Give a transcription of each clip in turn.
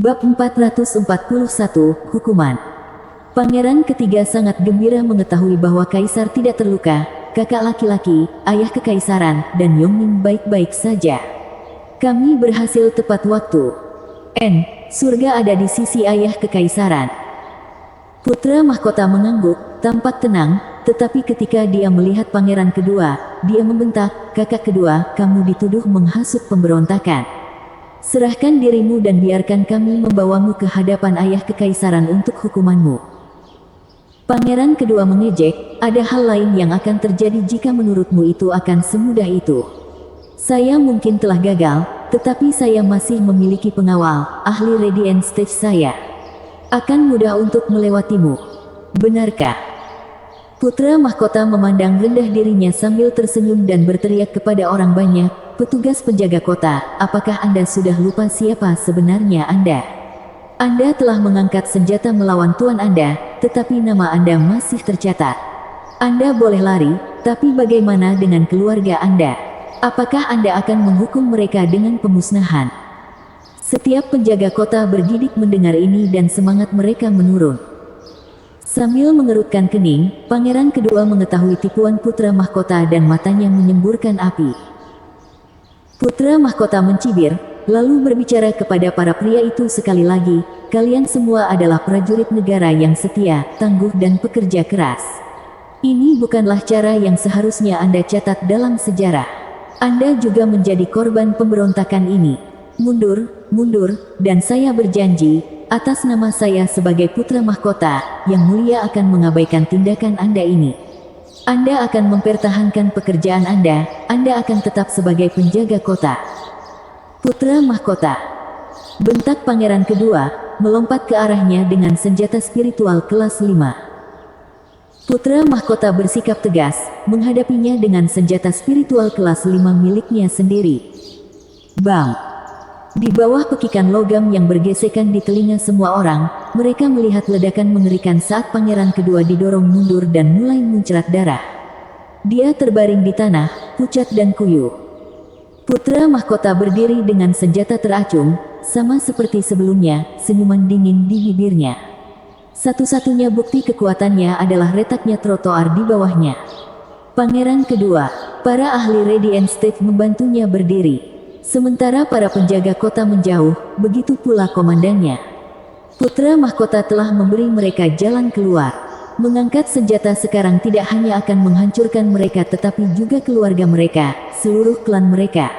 Bab 441, Hukuman. Pangeran ketiga sangat gembira mengetahui bahwa Kaisar tidak terluka, kakak laki-laki, ayah kekaisaran, dan Yongning baik-baik saja. Kami berhasil tepat waktu. Surga ada di sisi ayah kekaisaran. Putra mahkota mengangguk, tampak tenang, tetapi ketika dia melihat pangeran kedua, dia membentak, kakak kedua, kamu dituduh menghasut pemberontakan. Serahkan dirimu dan biarkan kami membawamu ke hadapan ayah kekaisaran untuk hukumanmu. Pangeran kedua mengejek, ada hal lain yang akan terjadi jika menurutmu itu akan semudah itu. Saya mungkin telah gagal, tetapi saya masih memiliki pengawal, ahli Radiant Stage saya. Akan mudah untuk melewatimu. Benarkah? Putra mahkota memandang rendah dirinya sambil tersenyum dan berteriak kepada orang banyak, petugas penjaga kota, apakah Anda sudah lupa siapa sebenarnya Anda? Anda telah mengangkat senjata melawan tuan Anda, tetapi nama Anda masih tercatat. Anda boleh lari, tapi bagaimana dengan keluarga Anda? Apakah Anda akan menghukum mereka dengan pemusnahan? Setiap penjaga kota bergidik mendengar ini dan semangat mereka menurun. Sambil mengerutkan kening, pangeran kedua mengetahui tipuan putra mahkota dan matanya menyemburkan api. Putra mahkota mencibir, lalu berbicara kepada para pria itu sekali lagi, kalian semua adalah prajurit negara yang setia, tangguh dan pekerja keras. Ini bukanlah cara yang seharusnya Anda catat dalam sejarah. Anda juga menjadi korban pemberontakan ini. Mundur, mundur, dan saya berjanji, atas nama saya sebagai putra mahkota, yang mulia akan mengabaikan tindakan Anda ini. Anda akan mempertahankan pekerjaan Anda akan tetap sebagai penjaga kota. Putra mahkota. Bentak pangeran kedua, melompat ke arahnya dengan senjata spiritual kelas 5. Putra mahkota bersikap tegas, menghadapinya dengan senjata spiritual kelas 5 miliknya sendiri. Bang! Di bawah pekikan logam yang bergesekan di telinga semua orang, mereka melihat ledakan mengerikan saat pangeran kedua didorong mundur dan mulai muncrat darah. Dia terbaring di tanah, pucat dan kuyup. Putra mahkota berdiri dengan senjata teracung, sama seperti sebelumnya, senyuman dingin di bibirnya. Satu-satunya bukti kekuatannya adalah retaknya trotoar di bawahnya. Pangeran kedua, para ahli Radiant State membantunya berdiri. Sementara para penjaga kota menjauh, begitu pula komandannya. Putra mahkota telah memberi mereka jalan keluar. Mengangkat senjata sekarang tidak hanya akan menghancurkan mereka tetapi juga keluarga mereka, seluruh klan mereka.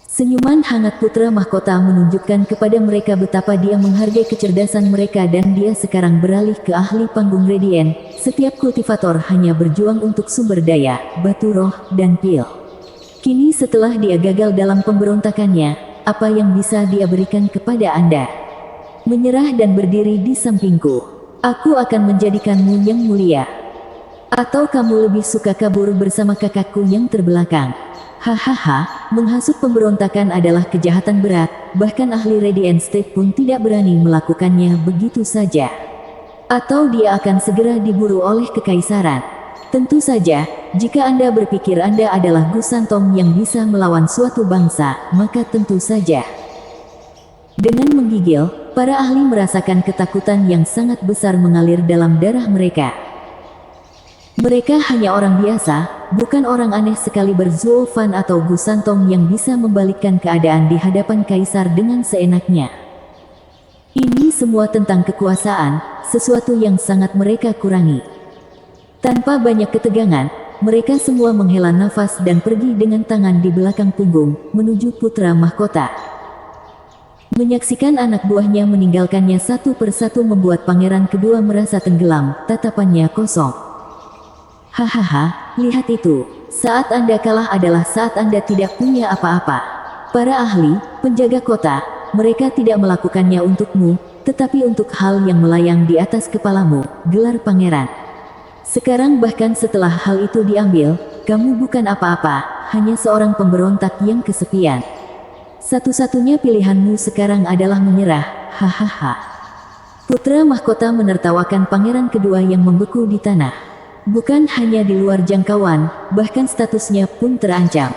Senyuman hangat putra mahkota menunjukkan kepada mereka betapa dia menghargai kecerdasan mereka dan dia sekarang beralih ke ahli panggung Radiant. Setiap kultivator hanya berjuang untuk sumber daya, batu roh, dan pil. Kini setelah dia gagal dalam pemberontakannya, apa yang bisa dia berikan kepada Anda? Menyerah dan berdiri di sampingku. Aku akan menjadikanmu yang mulia. Atau kamu lebih suka kabur bersama kakakku yang terbelakang? Hahaha, menghasut pemberontakan adalah kejahatan berat, bahkan ahli Radiant State pun tidak berani melakukannya begitu saja. Atau dia akan segera diburu oleh kekaisaran. Tentu saja, jika Anda berpikir Anda adalah Gusantong yang bisa melawan suatu bangsa, maka tentu saja. Dengan menggigil, para ahli merasakan ketakutan yang sangat besar mengalir dalam darah mereka. Mereka hanya orang biasa, bukan orang aneh sekali Zulfan atau Gusantong yang bisa membalikkan keadaan di hadapan kaisar dengan seenaknya. Ini semua tentang kekuasaan, sesuatu yang sangat mereka kurangi. Tanpa banyak ketegangan, mereka semua menghela nafas dan pergi dengan tangan di belakang punggung, menuju putra mahkota. Menyaksikan anak buahnya meninggalkannya satu persatu membuat pangeran kedua merasa tenggelam, tatapannya kosong. Hahaha, lihat itu, saat Anda kalah adalah saat Anda tidak punya apa-apa. Para ahli, penjaga kota, mereka tidak melakukannya untukmu, tetapi untuk hal yang melayang di atas kepalamu, gelar pangeran. Sekarang bahkan setelah hal itu diambil, kamu bukan apa-apa, hanya seorang pemberontak yang kesepian. Satu-satunya pilihanmu sekarang adalah menyerah, hahaha. Putra mahkota menertawakan pangeran kedua yang membeku di tanah. Bukan hanya di luar jangkauan, bahkan statusnya pun terancam.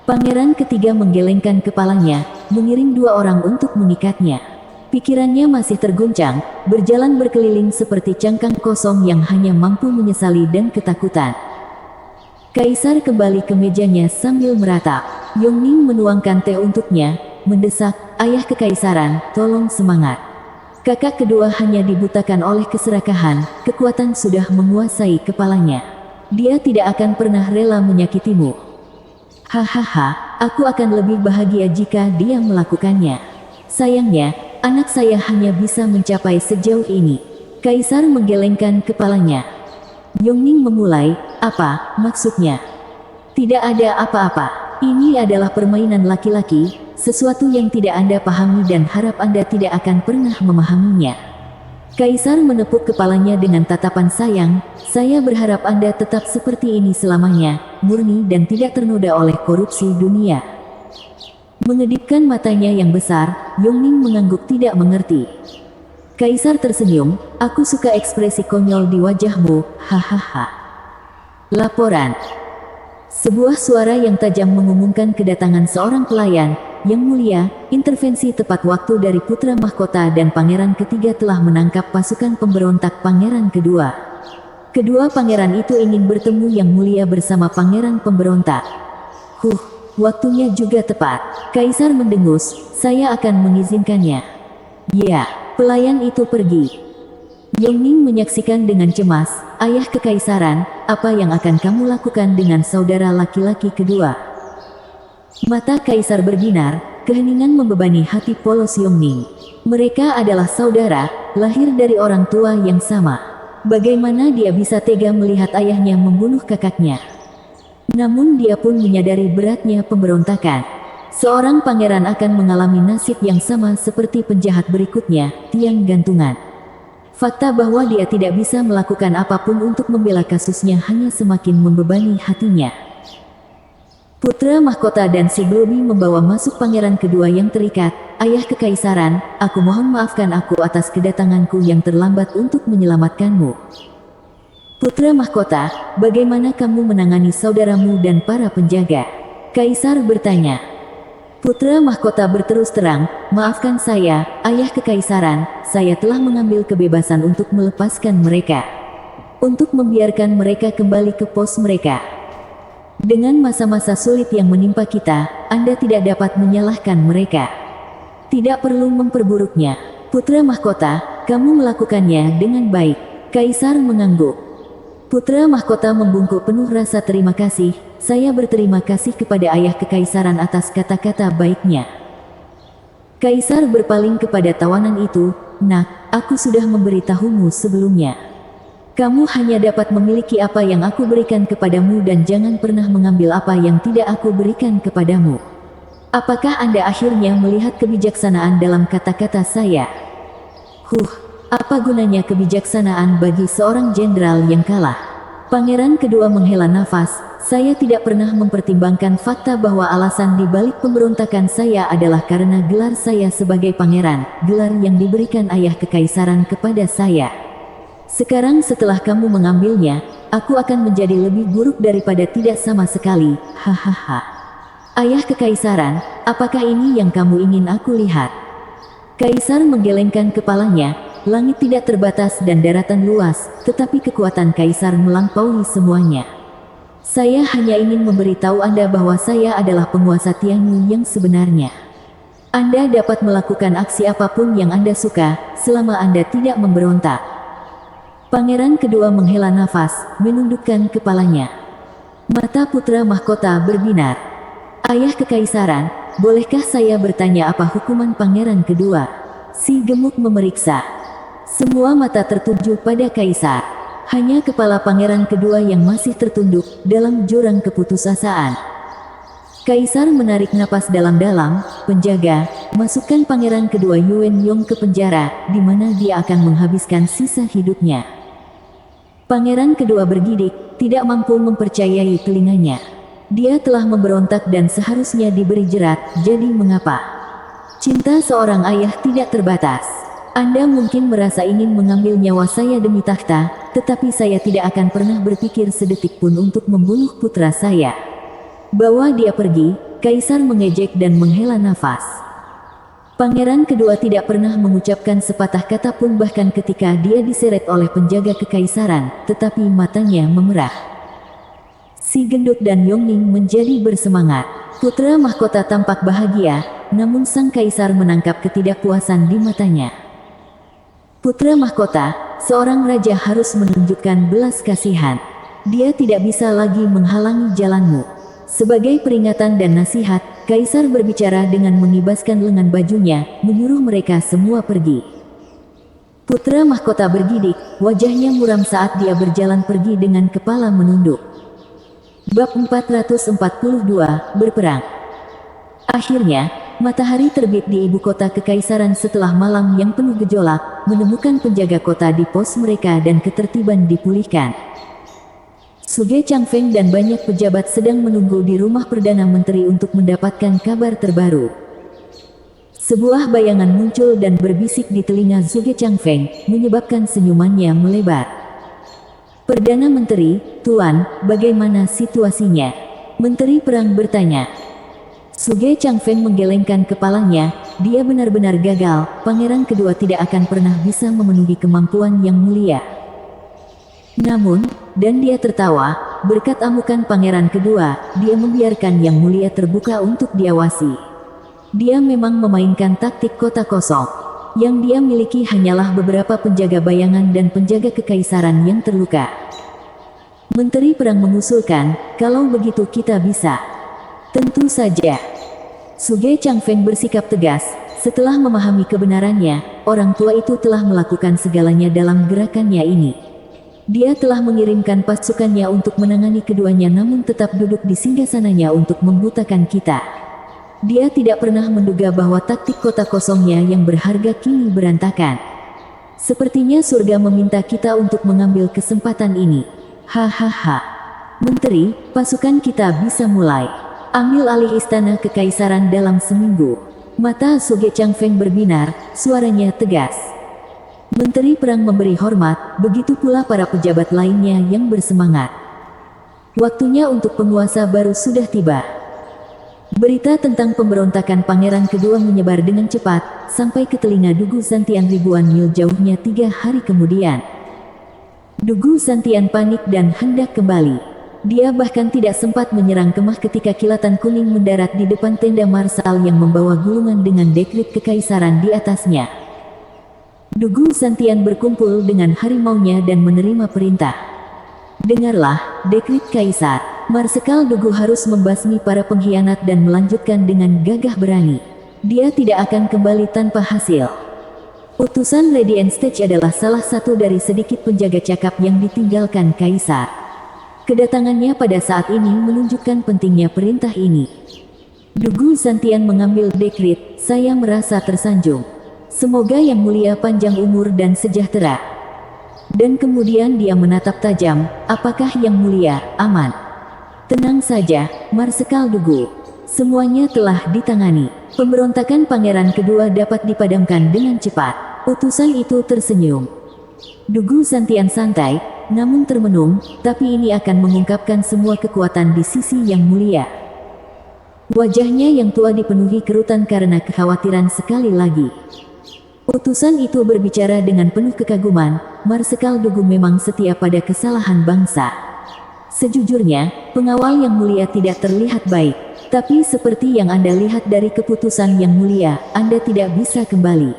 Pangeran ketiga menggelengkan kepalanya, mengirim 2 orang untuk mengikatnya. Pikirannya masih terguncang, berjalan berkeliling seperti cangkang kosong yang hanya mampu menyesali dan ketakutan. Kaisar kembali ke mejanya sambil meratap. Yongning menuangkan teh untuknya, mendesak, "Ayah kekaisaran, tolong semangat. Kakak kedua hanya dibutakan oleh keserakahan, kekuatan sudah menguasai kepalanya. Dia tidak akan pernah rela menyakitimu. Hahaha, aku akan lebih bahagia jika dia melakukannya. Sayangnya, anak saya hanya bisa mencapai sejauh ini." Kaisar menggelengkan kepalanya. Yongning memulai, "Apa maksudnya?" "Tidak ada apa-apa. Ini adalah permainan laki-laki, sesuatu yang tidak Anda pahami dan harap Anda tidak akan pernah memahaminya." Kaisar menepuk kepalanya dengan tatapan sayang, "Saya berharap Anda tetap seperti ini selamanya, murni dan tidak ternoda oleh korupsi dunia." Mengedipkan matanya yang besar, Yongning mengangguk tidak mengerti. Kaisar tersenyum, "Aku suka ekspresi konyol di wajahmu, hahaha." Laporan. Sebuah suara yang tajam mengumumkan kedatangan seorang pelayan. "Yang mulia, intervensi tepat waktu dari putra mahkota dan pangeran ketiga telah menangkap pasukan pemberontak pangeran kedua. Kedua pangeran itu ingin bertemu yang mulia bersama pangeran pemberontak." Waktunya juga tepat. Kaisar mendengus, "Saya akan mengizinkannya." "Ya." Pelayan itu pergi. Yongning menyaksikan dengan cemas, "Ayah kekaisaran, apa yang akan kamu lakukan dengan saudara laki-laki kedua?" Mata kaisar berbinar, keheningan membebani hati polos Yongning. Mereka adalah saudara, lahir dari orang tua yang sama. Bagaimana dia bisa tega melihat ayahnya membunuh kakaknya? Namun dia pun menyadari beratnya pemberontakan. Seorang pangeran akan mengalami nasib yang sama seperti penjahat berikutnya, tiang gantungan. Fakta bahwa dia tidak bisa melakukan apapun untuk membela kasusnya hanya semakin membebani hatinya. Putra mahkota dan si Globi membawa masuk pangeran kedua yang terikat. "Ayah kekaisaran, aku mohon maafkan aku atas kedatanganku yang terlambat untuk menyelamatkanmu." "Putra mahkota, bagaimana kamu menangani saudaramu dan para penjaga?" Kaisar bertanya. Putra mahkota berterus terang, "Maafkan saya, ayah kekaisaran, saya telah mengambil kebebasan untuk melepaskan mereka. Untuk membiarkan mereka kembali ke pos mereka. Dengan masa-masa sulit yang menimpa kita, Anda tidak dapat menyalahkan mereka. Tidak perlu memperburuknya. Putra mahkota, kamu melakukannya dengan baik." Kaisar mengangguk. Putra mahkota membungkuk penuh rasa terima kasih. "Saya berterima kasih kepada ayah kekaisaran atas kata-kata baiknya." Kaisar berpaling kepada tawanan itu, "Nak, aku sudah memberitahumu sebelumnya. Kamu hanya dapat memiliki apa yang aku berikan kepadamu dan jangan pernah mengambil apa yang tidak aku berikan kepadamu." "Apakah Anda akhirnya melihat kebijaksanaan dalam kata-kata saya?" Apa gunanya kebijaksanaan bagi seorang jenderal yang kalah? Pangeran kedua menghela nafas, "Saya tidak pernah mempertimbangkan fakta bahwa alasan di balik pemberontakan saya adalah karena gelar saya sebagai pangeran, gelar yang diberikan ayah kekaisaran kepada saya. Sekarang setelah kamu mengambilnya, aku akan menjadi lebih buruk daripada tidak sama sekali, hahaha." "Ayah kekaisaran, apakah ini yang kamu ingin aku lihat?" Kaisar menggelengkan kepalanya. Langit tidak terbatas dan daratan luas, tetapi kekuatan kaisar melampaui semuanya. "Saya hanya ingin memberitahu Anda bahwa saya adalah penguasa Tiangmu yang sebenarnya. Anda dapat melakukan aksi apapun yang Anda suka, selama Anda tidak memberontak." Pangeran kedua menghela nafas, menundukkan kepalanya. Mata putra mahkota berbinar. "Ayah kekaisaran, bolehkah saya bertanya apa hukuman pangeran kedua?" Si gemuk memeriksa. Semua mata tertuju pada kaisar. Hanya kepala pangeran kedua yang masih tertunduk dalam jurang keputusasaan. Kaisar menarik napas dalam-dalam. "Penjaga, masukkan pangeran kedua Yuan Yong ke penjara, di mana dia akan menghabiskan sisa hidupnya." Pangeran kedua bergidik, tidak mampu mempercayai telinganya. Dia telah memberontak dan seharusnya diberi jerat, jadi mengapa? Cinta seorang ayah tidak terbatas. Anda mungkin merasa ingin mengambil nyawa saya demi takhta, tetapi saya tidak akan pernah berpikir sedetik pun untuk membunuh putra saya. Bawa dia pergi, Kaisar mengejek dan menghela nafas. Pangeran kedua tidak pernah mengucapkan sepatah kata pun bahkan ketika dia diseret oleh penjaga kekaisaran, tetapi matanya memerah. Si gendut dan Yongning menjadi bersemangat. Putra mahkota tampak bahagia, namun sang kaisar menangkap ketidakpuasan di matanya. Putra mahkota, seorang raja harus menunjukkan belas kasihan. Dia tidak bisa lagi menghalangi jalanmu. Sebagai peringatan dan nasihat, kaisar berbicara dengan mengibaskan lengan bajunya, menyuruh mereka semua pergi. Putra mahkota bergidik, wajahnya muram saat dia berjalan pergi dengan kepala menunduk. Bab 442, Berperang. Akhirnya, matahari terbit di ibu kota kekaisaran setelah malam yang penuh gejolak, menemukan penjaga kota di pos mereka dan ketertiban dipulihkan. Suge Changfeng dan banyak pejabat sedang menunggu di rumah Perdana Menteri untuk mendapatkan kabar terbaru. Sebuah bayangan muncul dan berbisik di telinga Suge Changfeng, menyebabkan senyumannya melebar. Perdana Menteri, Tuan, bagaimana situasinya? Menteri Perang bertanya. Suge Changfeng menggelengkan kepalanya, dia benar-benar gagal, pangeran kedua tidak akan pernah bisa memenuhi kemampuan yang mulia. Namun, dan dia tertawa, berkat amukan pangeran kedua, dia membiarkan yang mulia terbuka untuk diawasi. Dia memang memainkan taktik kota kosong. Yang dia miliki hanyalah beberapa penjaga bayangan dan penjaga kekaisaran yang terluka. Menteri Perang mengusulkan, kalau begitu kita bisa. Tentu saja. Suge Changfeng bersikap tegas, setelah memahami kebenarannya, orang tua itu telah melakukan segalanya dalam gerakannya ini. Dia telah mengirimkan pasukannya untuk menangani keduanya namun tetap duduk di singgasananya untuk membutakan kita. Dia tidak pernah menduga bahwa taktik kota kosongnya yang berharga kini berantakan. Sepertinya surga meminta kita untuk mengambil kesempatan ini. Hahaha. Menteri, pasukan kita bisa mulai. Ambil alih istana kekaisaran dalam seminggu. Mata Suge Changfeng berbinar, suaranya tegas. Menteri Perang memberi hormat, begitu pula para pejabat lainnya yang bersemangat. Waktunya untuk penguasa baru sudah tiba. Berita tentang pemberontakan pangeran kedua menyebar dengan cepat, sampai ke telinga Dugu Zantian ribuan mil jauhnya 3 hari kemudian. Dugu Zantian panik dan hendak kembali. Dia bahkan tidak sempat menyerang kemah ketika kilatan kuning mendarat di depan tenda marsal yang membawa gulungan dengan dekrit kekaisaran di atasnya. Dugu Zantian berkumpul dengan harimaunya dan menerima perintah. Dengarlah, dekrit kaisar. Marsekal Dugu harus membasmi para pengkhianat dan melanjutkan dengan gagah berani. Dia tidak akan kembali tanpa hasil. Utusan Radiant Stage adalah salah satu dari sedikit penjaga cakap yang ditinggalkan kaisar. Kedatangannya pada saat ini menunjukkan pentingnya perintah ini. Dugu Zantian mengambil dekrit, saya merasa tersanjung. Semoga yang mulia panjang umur dan sejahtera. Dan kemudian dia menatap tajam, apakah yang mulia, aman? Tenang saja, Marsekal Dugu. Semuanya telah ditangani. Pemberontakan pangeran kedua dapat dipadamkan dengan cepat. Utusan itu tersenyum. Dugu Zantian santai, namun termenung, tapi ini akan mengungkapkan semua kekuatan di sisi yang mulia. Wajahnya yang tua dipenuhi kerutan karena kekhawatiran sekali lagi. Utusan itu berbicara dengan penuh kekaguman, Marsekal Dugu memang setia pada kesalahan bangsa. Sejujurnya, pengawal yang mulia tidak terlihat baik, tapi seperti yang Anda lihat dari keputusan yang mulia, Anda tidak bisa kembali.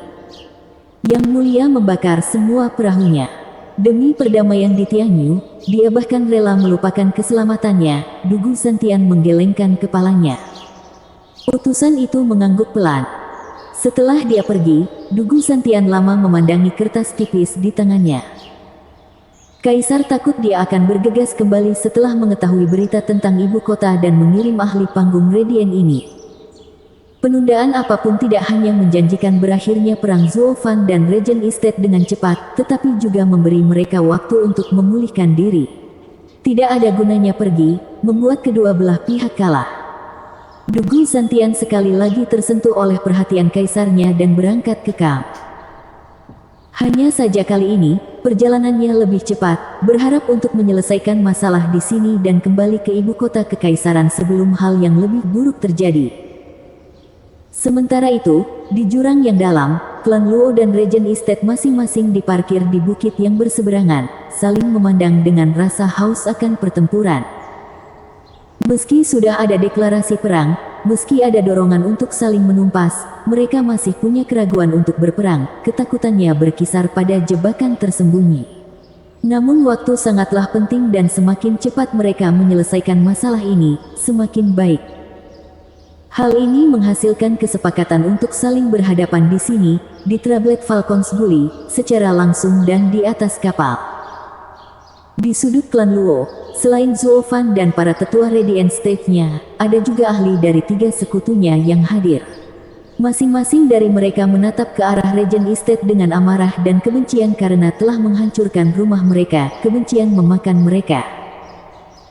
Yang mulia membakar semua perahunya. Demi perdamaian di Tianyu, dia bahkan rela melupakan keselamatannya. Dugu Zantian menggelengkan kepalanya. Utusan itu mengangguk pelan. Setelah dia pergi, Dugu Zantian lama memandangi kertas tipis di tangannya. Kaisar takut dia akan bergegas kembali setelah mengetahui berita tentang ibu kota dan mengirim ahli panggung Radiant ini. Penundaan apapun tidak hanya menjanjikan berakhirnya perang Zuofan dan Regent Estate dengan cepat, tetapi juga memberi mereka waktu untuk memulihkan diri. Tidak ada gunanya pergi, membuat kedua belah pihak kalah. Dugu Zantian sekali lagi tersentuh oleh perhatian kaisarnya dan berangkat ke kamp. Hanya saja kali ini, perjalanannya lebih cepat, berharap untuk menyelesaikan masalah di sini dan kembali ke ibu kota kekaisaran sebelum hal yang lebih buruk terjadi. Sementara itu, di jurang yang dalam, klan Luo dan Regent Estate masing-masing diparkir di bukit yang berseberangan, saling memandang dengan rasa haus akan pertempuran. Meski sudah ada deklarasi perang, meski ada dorongan untuk saling menumpas, mereka masih punya keraguan untuk berperang, ketakutannya berkisar pada jebakan tersembunyi. Namun waktu sangatlah penting dan semakin cepat mereka menyelesaikan masalah ini, semakin baik. Hal ini menghasilkan kesepakatan untuk saling berhadapan di sini, di Tablet Falcon's Gully, secara langsung dan di atas kapal. Di sudut klan Luo, selain Zuo Fan dan para tetua Radiant State-nya, ada juga ahli dari 3 sekutunya yang hadir. Masing-masing dari mereka menatap ke arah Regent Estate dengan amarah dan kebencian karena telah menghancurkan rumah mereka, kebencian memakan mereka.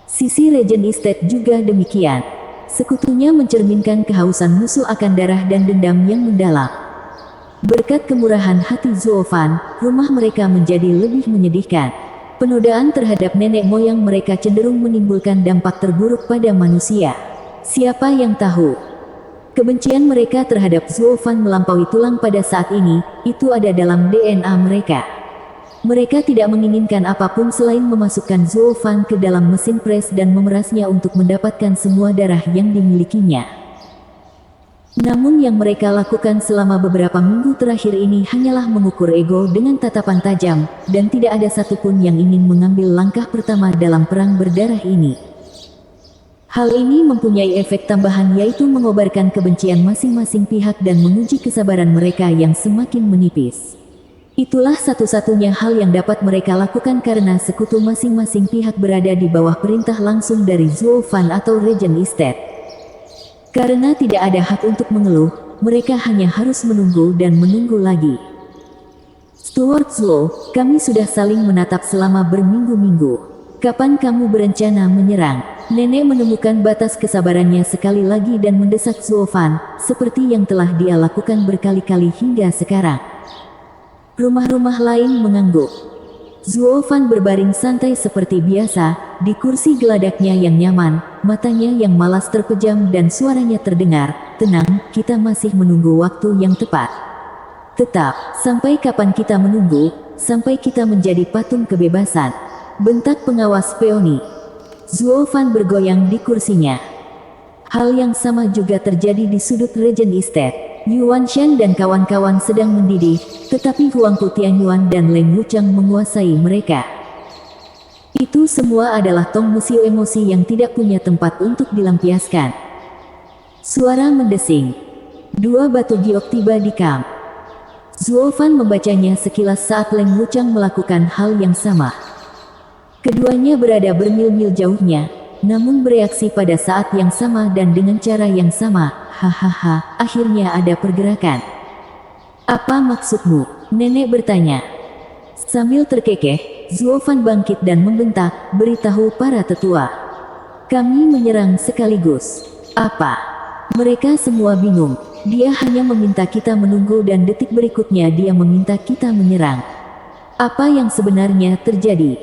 Sisi Regent Estate juga demikian. Sekutunya mencerminkan kehausan musuh akan darah dan dendam yang mendalam. Berkat kemurahan hati Zuo Fan, rumah mereka menjadi lebih menyedihkan. Penodaan terhadap nenek moyang mereka cenderung menimbulkan dampak terburuk pada manusia. Siapa yang tahu? Kebencian mereka terhadap Zuo Fan melampaui tulang pada saat ini, itu ada dalam DNA mereka. Mereka tidak menginginkan apapun selain memasukkan Zuo Fan ke dalam mesin pres dan memerasnya untuk mendapatkan semua darah yang dimilikinya. Namun yang mereka lakukan selama beberapa minggu terakhir ini hanyalah mengukur ego dengan tatapan tajam, dan tidak ada satupun yang ingin mengambil langkah pertama dalam perang berdarah ini. Hal ini mempunyai efek tambahan yaitu mengobarkan kebencian masing-masing pihak dan menguji kesabaran mereka yang semakin menipis. Itulah satu-satunya hal yang dapat mereka lakukan karena sekutu masing-masing pihak berada di bawah perintah langsung dari Zuo Fan atau Regent Estate. Karena tidak ada hak untuk mengeluh, mereka hanya harus menunggu dan menunggu lagi. Steward Zuo, kami sudah saling menatap selama berminggu-minggu. Kapan kamu berencana menyerang? Nenek menemukan batas kesabarannya sekali lagi dan mendesak Zuo Fan, seperti yang telah dia lakukan berkali-kali hingga sekarang. Rumah-rumah lain mengangguk. Zuo Fan berbaring santai seperti biasa, di kursi geladaknya yang nyaman, matanya yang malas terpejam dan suaranya terdengar, "Tenang, kita masih menunggu waktu yang tepat." "Tetap, sampai kapan kita menunggu? Sampai kita menjadi patung kebebasan," bentak pengawas Peony. Zuo Fan bergoyang di kursinya. Hal yang sama juga terjadi di sudut Regent Estate. Yuan Shen dan kawan-kawan sedang mendidih, tetapi Huangfu Tianyuan dan Leng Wuchang menguasai mereka. Itu semua adalah tong mesio emosi yang tidak punya tempat untuk dilampiaskan. Suara mendesing. 2 batu giok tiba di kamp. Zuo Fan membacanya sekilas saat Leng Wuchang melakukan hal yang sama. Keduanya berada bermil-mil jauhnya, namun bereaksi pada saat yang sama dan dengan cara yang sama. Hahaha, akhirnya ada pergerakan. "Apa maksudmu?" nenek bertanya. Sambil terkekeh, Zuo Fan bangkit dan membentak, "Beritahu para tetua. Kami menyerang sekaligus." "Apa?" Mereka semua bingung. Dia hanya meminta kita menunggu dan detik berikutnya dia meminta kita menyerang. Apa yang sebenarnya terjadi?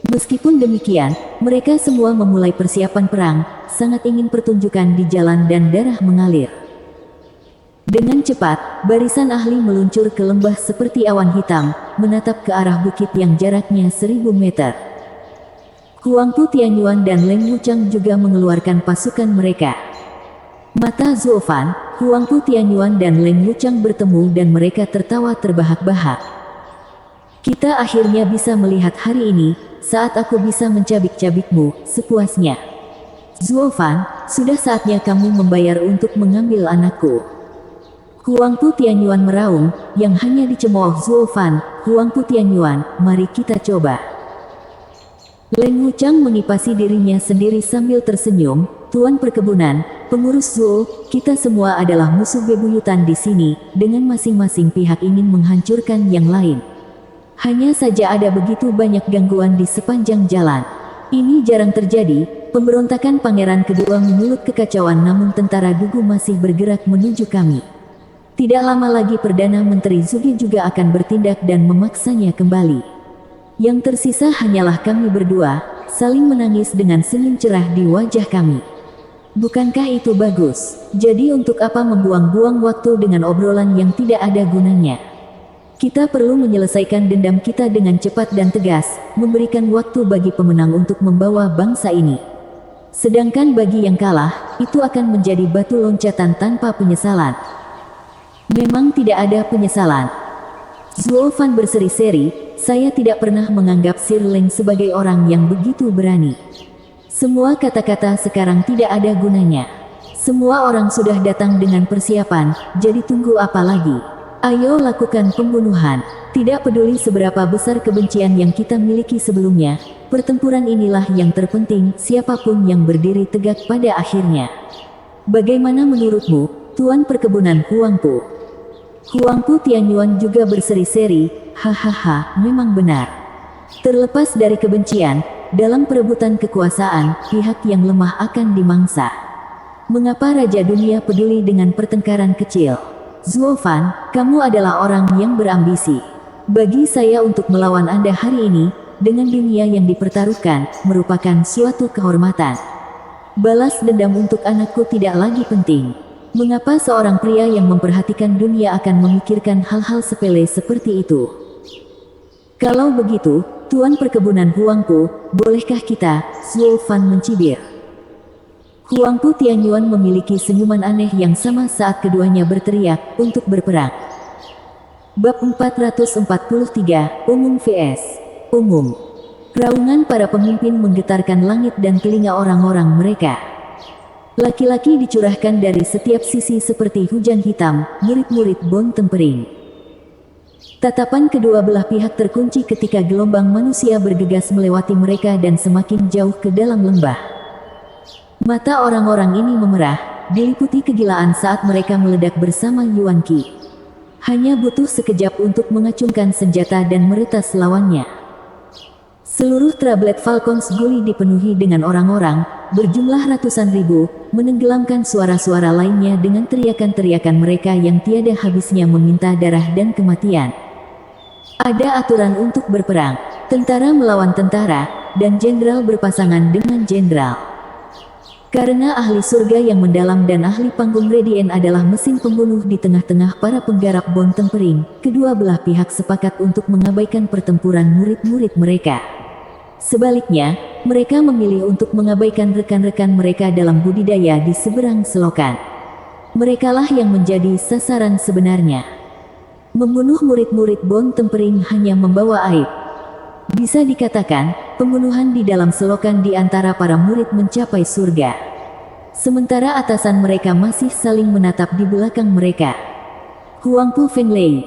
Meskipun demikian, mereka semua memulai persiapan perang, sangat ingin pertunjukan di jalan dan darah mengalir. Dengan cepat, barisan ahli meluncur ke lembah seperti awan hitam, menatap ke arah bukit yang jaraknya 1000 meter. Huangfu Tianyuan dan Leng Wuchang juga mengeluarkan pasukan mereka. Mata Zuo Fan, Huangfu Tianyuan dan Leng Wuchang bertemu dan mereka tertawa terbahak-bahak. "Kita akhirnya bisa melihat hari ini, saat aku bisa mencabik-cabikmu sepuasnya. Zuo Fan, sudah saatnya kamu membayar untuk mengambil anakku." Huangfu Tianyuan meraung, yang hanya dicemooh Zuo Fan. "Huangfu Tianyuan, mari kita coba." Leng Wuchang menipasi dirinya sendiri sambil tersenyum, "Tuan perkebunan, pengurus Zuo, kita semua adalah musuh bebuyutan di sini, dengan masing-masing pihak ingin menghancurkan yang lain. Hanya saja ada begitu banyak gangguan di sepanjang jalan. Ini jarang terjadi." Pemberontakan pangeran kedua menyulut kekacauan namun tentara Gugu masih bergerak menuju kami. Tidak lama lagi Perdana Menteri Zuge juga akan bertindak dan memaksanya kembali. Yang tersisa hanyalah kami berdua, saling menangis dengan senyum cerah di wajah kami. Bukankah itu bagus? Jadi untuk apa membuang-buang waktu dengan obrolan yang tidak ada gunanya? Kita perlu menyelesaikan dendam kita dengan cepat dan tegas, memberikan waktu bagi pemenang untuk membawa bangsa ini. Sedangkan bagi yang kalah, itu akan menjadi batu loncatan tanpa penyesalan. Memang tidak ada penyesalan. Zuo Fan berseri-seri, saya tidak pernah menganggap Sir Leng sebagai orang yang begitu berani. Semua kata-kata sekarang tidak ada gunanya. Semua orang sudah datang dengan persiapan, jadi tunggu apa lagi? Ayo lakukan pembunuhan. Tidak peduli seberapa besar kebencian yang kita miliki sebelumnya, pertempuran inilah yang terpenting, siapapun yang berdiri tegak pada akhirnya. Bagaimana menurutmu, Tuan Perkebunan Huangpu? Huangpu Tianyuan juga berseri-seri, hahaha, memang benar. Terlepas dari kebencian, dalam perebutan kekuasaan, pihak yang lemah akan dimangsa. Mengapa Raja Dunia peduli dengan pertengkaran kecil? Zuo Fan, kamu adalah orang yang berambisi. Bagi saya untuk melawan Anda hari ini, dengan dunia yang dipertaruhkan, merupakan suatu kehormatan. Balas dendam untuk anakku tidak lagi penting. Mengapa seorang pria yang memperhatikan dunia akan memikirkan hal-hal sepele seperti itu? Kalau begitu, Tuan Perkebunan Huangpu, bolehkah kita, Zuo Fan mencibir. Huangpu Tianyuan memiliki senyuman aneh yang sama saat keduanya berteriak, untuk berperang. Bab 443, Umum vs. Umum. Raungan para pemimpin menggetarkan langit dan telinga orang-orang mereka. Laki-laki dicurahkan dari setiap sisi seperti hujan hitam, murid-murid Bon Tempering. Tatapan kedua belah pihak terkunci ketika gelombang manusia bergegas melewati mereka dan semakin jauh ke dalam lembah. Mata orang-orang ini memerah, diliputi kegilaan saat mereka meledak bersama Yuan Qi. Hanya butuh sekejap untuk mengacungkan senjata dan meretas lawannya. Seluruh Tablet Falcons Guli dipenuhi dengan orang-orang, berjumlah ratusan ribu, menenggelamkan suara-suara lainnya dengan teriakan-teriakan mereka yang tiada habisnya meminta darah dan kematian. Ada aturan untuk berperang, tentara melawan tentara, dan jenderal berpasangan dengan jenderal. Karena ahli surga yang mendalam dan ahli panggung Radiant adalah mesin pembunuh di tengah-tengah para penggarap Bon Tempering, kedua belah pihak sepakat untuk mengabaikan pertempuran murid-murid mereka. Sebaliknya, mereka memilih untuk mengabaikan rekan-rekan mereka dalam budidaya di seberang selokan. Merekalah yang menjadi sasaran sebenarnya. Membunuh murid-murid Bon Tempering hanya membawa aib. Bisa dikatakan, pembunuhan di dalam selokan di antara para murid mencapai surga. Sementara atasan mereka masih saling menatap di belakang mereka. Huangpu Fenglei.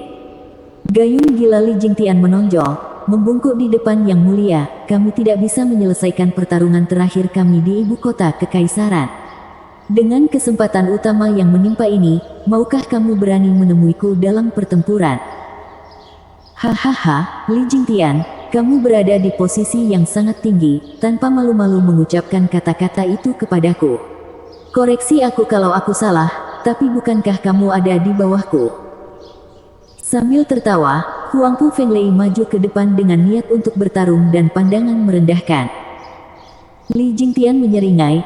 Gayung gila Li Jingtian menonjol, membungkuk di depan Yang Mulia, kami tidak bisa menyelesaikan pertarungan terakhir kami di ibu kota kekaisaran. Dengan kesempatan utama yang menimpa ini, maukah kamu berani menemuiku dalam pertempuran? Hahaha, Li Jingtian, kamu berada di posisi yang sangat tinggi, tanpa malu-malu mengucapkan kata-kata itu kepadaku. Koreksi aku kalau aku salah, tapi bukankah kamu ada di bawahku? Sambil tertawa, Huangpu Fenglei maju ke depan dengan niat untuk bertarung dan pandangan merendahkan. Li Jingtian menyeringai,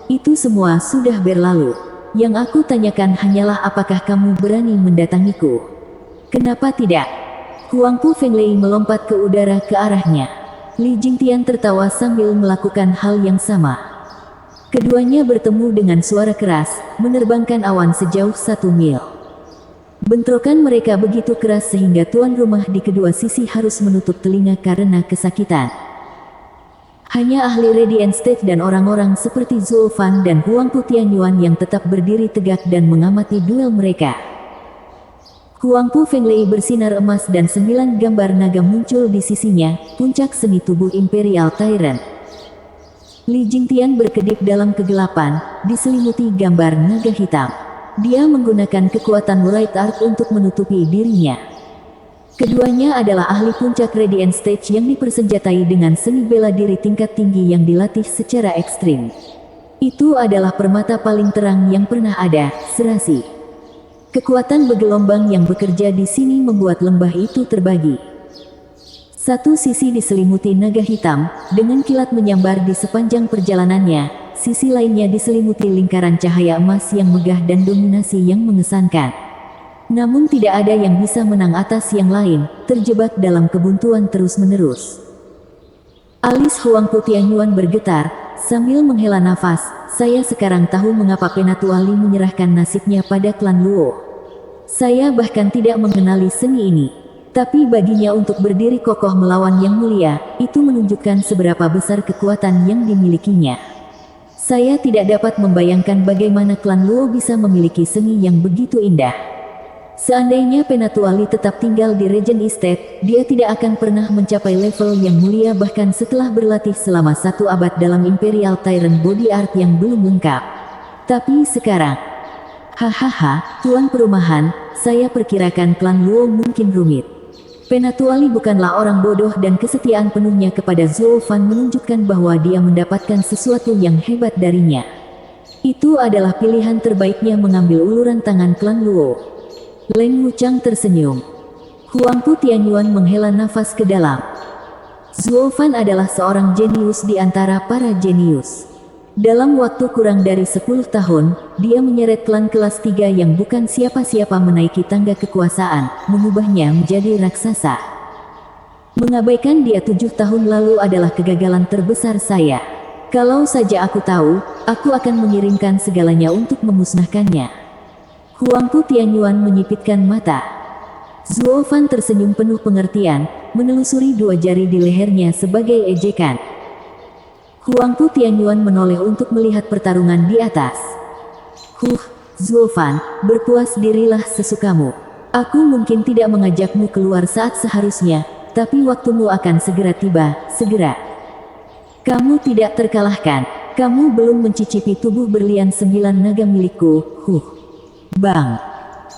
itu semua sudah berlalu. Yang aku tanyakan hanyalah apakah kamu berani mendatangiku. Kenapa tidak? Huangpu Fenglei melompat ke udara ke arahnya. Li Jingtian tertawa sambil melakukan hal yang sama. Keduanya bertemu dengan suara keras, menerbangkan awan sejauh 1 mil. Bentrokan mereka begitu keras sehingga tuan rumah di kedua sisi harus menutup telinga karena kesakitan. Hanya ahli Radiant State dan orang-orang seperti Zuo Fan dan Huangpu Tianyuan yang tetap berdiri tegak dan mengamati duel mereka. Huangpu Fenglei bersinar emas dan 9 gambar naga muncul di sisinya, puncak seni tubuh Imperial Tyrant. Li Jingtian berkedip dalam kegelapan, diselimuti gambar naga hitam. Dia menggunakan kekuatan Right Art untuk menutupi dirinya. Keduanya adalah ahli puncak Radiant Stage yang dipersenjatai dengan seni bela diri tingkat tinggi yang dilatih secara ekstrim. Itu adalah permata paling terang yang pernah ada, serasi. Kekuatan bergelombang yang bekerja di sini membuat lembah itu terbagi. Satu sisi diselimuti naga hitam, dengan kilat menyambar di sepanjang perjalanannya, sisi lainnya diselimuti lingkaran cahaya emas yang megah dan dominasi yang mengesankan. Namun tidak ada yang bisa menang atas yang lain, terjebak dalam kebuntuan terus-menerus. Alis Huangpu Tianyuan bergetar, sambil menghela nafas. Saya sekarang tahu mengapa Penatuali menyerahkan nasibnya pada klan Luo. Saya bahkan tidak mengenali seni ini. Tapi baginya untuk berdiri kokoh melawan yang mulia, itu menunjukkan seberapa besar kekuatan yang dimilikinya. Saya tidak dapat membayangkan bagaimana klan Luo bisa memiliki seni yang begitu indah. Seandainya Penatuali tetap tinggal di Regent Estate, dia tidak akan pernah mencapai level yang mulia bahkan setelah berlatih selama 1 abad dalam Imperial Tyrant Body Art yang belum lengkap. Tapi sekarang, hahaha, Tuan Perumahan, saya perkirakan klan Luo mungkin rumit. Penatuali bukanlah orang bodoh dan kesetiaan penuhnya kepada Zhuo Fan menunjukkan bahwa dia mendapatkan sesuatu yang hebat darinya. Itu adalah pilihan terbaiknya mengambil uluran tangan klan Luo. Leng Wuchang tersenyum. Huangpu Tianyuan menghela nafas ke dalam. Zhuo Fan adalah seorang jenius di antara para jenius. Dalam waktu kurang dari 10 tahun, dia menyeret klan kelas 3 yang bukan siapa-siapa menaiki tangga kekuasaan, mengubahnya menjadi raksasa. Mengabaikan dia 7 tahun lalu adalah kegagalan terbesar saya. Kalau saja aku tahu, aku akan mengirimkan segalanya untuk memusnahkannya. Huangpu Tianyuan menyipitkan mata. Zhuo Fan tersenyum penuh pengertian, menelusuri 2 jari di lehernya sebagai ejekan. Huangpu Tianyuan menoleh untuk melihat pertarungan di atas. Zhuo Fan, berpuas dirilah sesukamu. Aku mungkin tidak mengajakmu keluar saat seharusnya, tapi waktumu akan segera tiba, segera. Kamu tidak terkalahkan, kamu belum mencicipi tubuh berlian 9 naga milikku, Bang.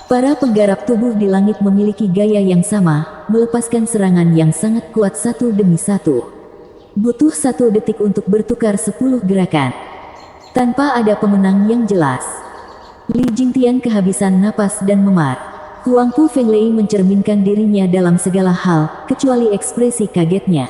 Para penggarap tubuh di langit memiliki gaya yang sama, melepaskan serangan yang sangat kuat satu demi satu. Butuh 1 detik untuk bertukar 10 gerakan. Tanpa ada pemenang yang jelas. Li Jingtian kehabisan napas dan memar. Huangpu Fenglei mencerminkan dirinya dalam segala hal, kecuali ekspresi kagetnya.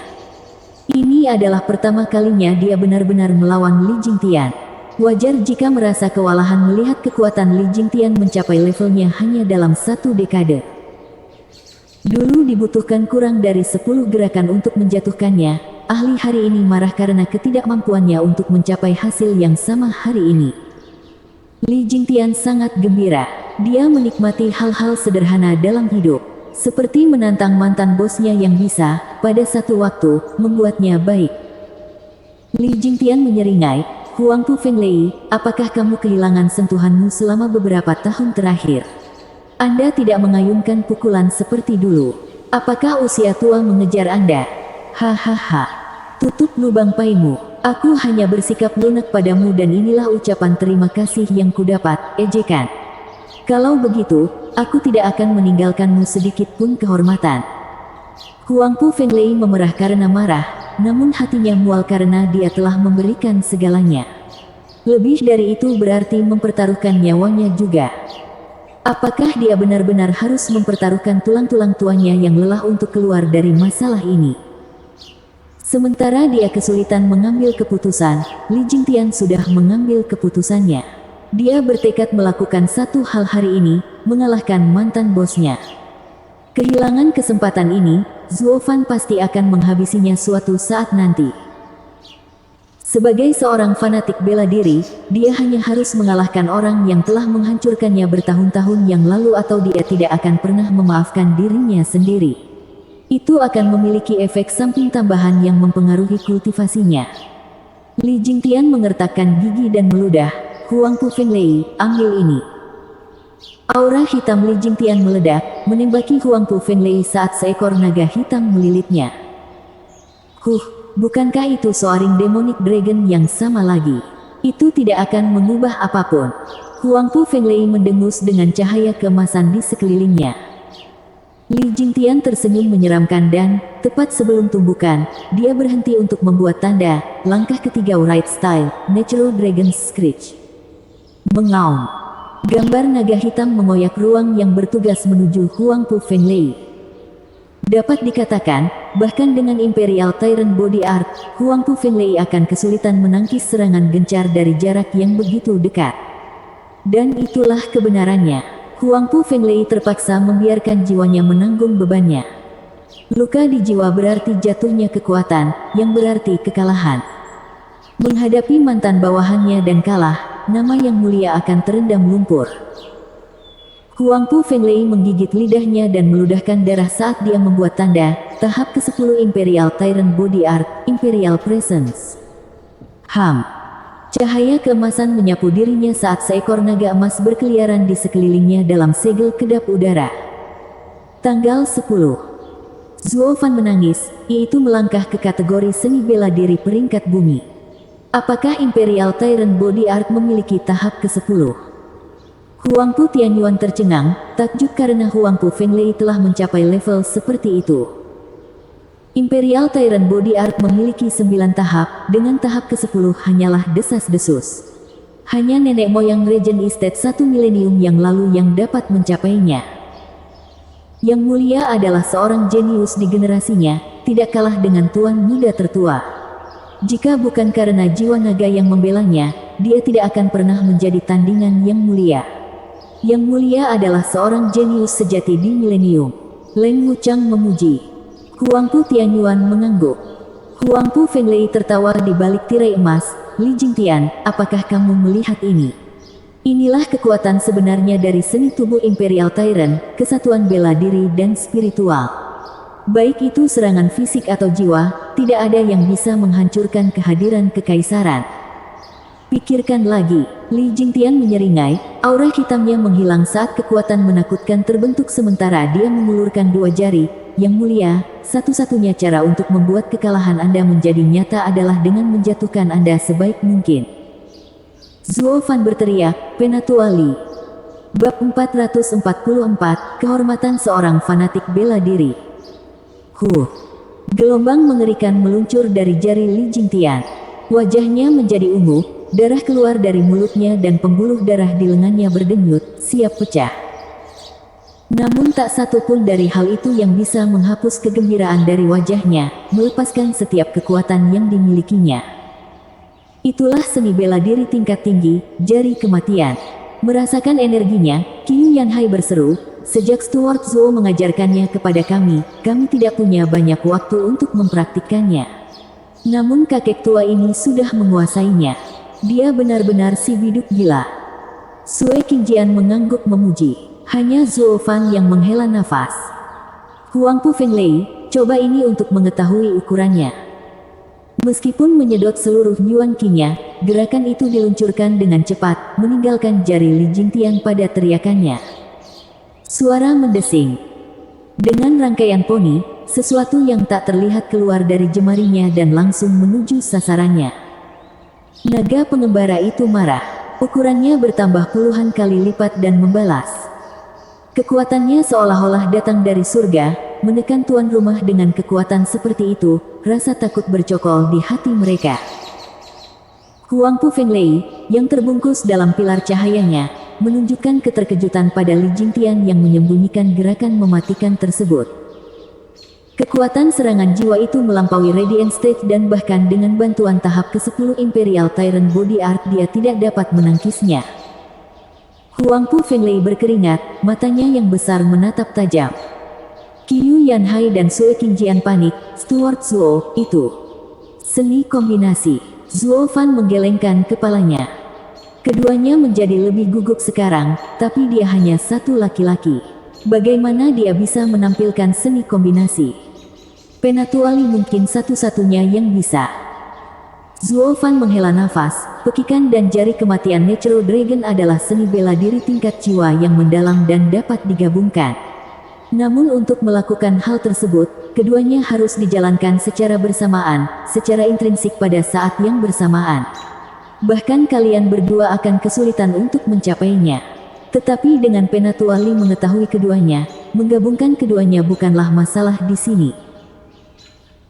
Ini adalah pertama kalinya dia benar-benar melawan Li Jingtian. Wajar jika merasa kewalahan melihat kekuatan Li Jingtian mencapai levelnya hanya dalam 1 dekade. Dulu dibutuhkan kurang dari 10 gerakan untuk menjatuhkannya, ahli hari ini marah karena ketidakmampuannya untuk mencapai hasil yang sama hari ini. Li Jingtian sangat gembira, dia menikmati hal-hal sederhana dalam hidup, seperti menantang mantan bosnya yang bisa, pada satu waktu, membuatnya baik. Li Jingtian menyeringai, Huangpu Fenglei, apakah kamu kehilangan sentuhanmu selama beberapa tahun terakhir? Anda tidak mengayunkan pukulan seperti dulu. Apakah usia tua mengejar Anda? Hahaha. Tutup lubang paimu. Aku hanya bersikap lunak padamu dan inilah ucapan terima kasih yang kudapat, ejekan. Kalau begitu, aku tidak akan meninggalkanmu sedikit pun kehormatan. Huangpu Fenglei memerah karena marah, namun hatinya mual karena dia telah memberikan segalanya. Lebih dari itu berarti mempertaruhkan nyawanya juga. Apakah dia benar-benar harus mempertaruhkan tulang-tulang tuanya yang lelah untuk keluar dari masalah ini? Sementara dia kesulitan mengambil keputusan, Li Jingtian sudah mengambil keputusannya. Dia bertekad melakukan satu hal hari ini, mengalahkan mantan bosnya. Kehilangan kesempatan ini, Zhuo Fan pasti akan menghabisinya suatu saat nanti. Sebagai seorang fanatik bela diri, dia hanya harus mengalahkan orang yang telah menghancurkannya bertahun-tahun yang lalu atau dia tidak akan pernah memaafkan dirinya sendiri. Itu akan memiliki efek samping tambahan yang mempengaruhi kultivasinya. Li Jingtian mengertakkan gigi dan meludah, Huangpu Fenglei, ambil ini. Aura hitam Li Jingtian meledak, menembaki Huangpu Fenglei saat seekor naga hitam melilitnya. Bukankah itu soaring demonic dragon yang sama lagi? Itu tidak akan mengubah apapun. Huangpu Fenglei mendengus dengan cahaya keemasan di sekelilingnya. Li Jingtian tersenyum menyeramkan dan, tepat sebelum tumbukan, dia berhenti untuk membuat tanda, langkah ketiga right style, natural dragon screech. Mengaum. Gambar naga hitam mengoyak ruang yang bertugas menuju Huangpu Fenglei. Dapat dikatakan, bahkan dengan Imperial Tyrant Body Art, Huangpu Fenglei akan kesulitan menangkis serangan gencar dari jarak yang begitu dekat. Dan itulah kebenarannya. Huangpu Fenglei terpaksa membiarkan jiwanya menanggung bebannya. Luka di jiwa berarti jatuhnya kekuatan, yang berarti kekalahan. Menghadapi mantan bawahannya dan kalah, nama yang mulia akan terendam lumpur. Huangpu Fenglei menggigit lidahnya dan meludahkan darah saat dia membuat tanda, tahap ke-10 Imperial Tyrant Body Art, Imperial Presence. Cahaya keemasan menyapu dirinya saat seekor naga emas berkeliaran di sekelilingnya dalam segel kedap udara. Tanggal 10. Zuo Fan menangis, yaitu melangkah ke kategori seni bela diri peringkat bumi. Apakah Imperial Tyrant Body Art memiliki tahap ke-10? Huangpu Tianyuan tercengang, takjub karena Huangpu Fenglei telah mencapai level seperti itu. Imperial Tyrant Body Art memiliki 9 tahap, dengan tahap ke-10 hanyalah desas-desus. Hanya nenek moyang Regent Estate 1 milenium yang lalu yang dapat mencapainya. Yang mulia adalah seorang jenius di generasinya, tidak kalah dengan tuan muda tertua. Jika bukan karena jiwa naga yang membelanya, dia tidak akan pernah menjadi tandingan yang mulia. Yang mulia adalah seorang jenius sejati di milenium. Leng Wuchang memuji. Huangpu Tianyuan mengangguk. Huangpu Fenglei tertawa di balik tirai emas. Li Jingtian, apakah kamu melihat ini? Inilah kekuatan sebenarnya dari seni tubuh Imperial Tyrant, kesatuan bela diri dan spiritual. Baik itu serangan fisik atau jiwa, tidak ada yang bisa menghancurkan kehadiran kekaisaran. Pikirkan lagi, Li Jingtian menyeringai, aura hitamnya menghilang saat kekuatan menakutkan terbentuk sementara dia mengulurkan 2 jari. Yang mulia, satu-satunya cara untuk membuat kekalahan Anda menjadi nyata adalah dengan menjatuhkan Anda sebaik mungkin. Zuo Fan berteriak, Penatua Li. Bab 444, Kehormatan Seorang Fanatik Bela Diri. Gelombang mengerikan meluncur dari jari Li Jingtian. Wajahnya menjadi ungu. Darah keluar dari mulutnya dan pembuluh darah di lengannya berdenyut, siap pecah. Namun tak satu pun dari hal itu yang bisa menghapus kegembiraan dari wajahnya, melepaskan setiap kekuatan yang dimilikinya. Itulah seni bela diri tingkat tinggi, jari kematian. Merasakan energinya, Qiu Yanhai berseru, sejak Stuart Zuo mengajarkannya kepada kami tidak punya banyak waktu untuk mempraktikkannya. Namun kakek tua ini sudah menguasainya. Dia benar-benar si biduk gila. Sue Qingjian mengangguk memuji. Hanya Zuo Fan yang menghela nafas. Huangpu Fenglei, coba ini untuk mengetahui ukurannya. Meskipun menyedot seluruh Yuan Qi-nya, gerakan itu diluncurkan dengan cepat, meninggalkan jari Li Jingtian pada teriakannya. Suara mendesing. Dengan rangkaian poni, sesuatu yang tak terlihat keluar dari jemarinya dan langsung menuju sasarannya. Naga pengembara itu marah. Ukurannya bertambah puluhan kali lipat dan membalas. Kekuatannya seolah-olah datang dari surga, menekan tuan rumah dengan kekuatan seperti itu, rasa takut bercokol di hati mereka. Huangpu Fenglei, yang terbungkus dalam pilar cahayanya, menunjukkan keterkejutan pada Li Jingtian yang menyembunyikan gerakan mematikan tersebut. Kekuatan serangan jiwa itu melampaui Radiant State dan bahkan dengan bantuan tahap ke-10 Imperial Tyrant Body Art dia tidak dapat menangkisnya. Huangpu Fenglei berkeringat, matanya yang besar menatap tajam. Qiu Yanhai dan Sue Qingjian panik, Stuart Zuo, itu seni kombinasi. Zuo Fan menggelengkan kepalanya. Keduanya menjadi lebih gugup sekarang, tapi dia hanya satu laki-laki. Bagaimana dia bisa menampilkan seni kombinasi? Penatua Li mungkin satu-satunya yang bisa. Zuo Fan menghela nafas, pekikan dan jari kematian Natural Dragon adalah seni bela diri tingkat jiwa yang mendalam dan dapat digabungkan. Namun untuk melakukan hal tersebut, keduanya harus dijalankan secara bersamaan, secara intrinsik pada saat yang bersamaan. Bahkan kalian berdua akan kesulitan untuk mencapainya. Tetapi dengan Penatua Li mengetahui keduanya, menggabungkan keduanya bukanlah masalah di sini.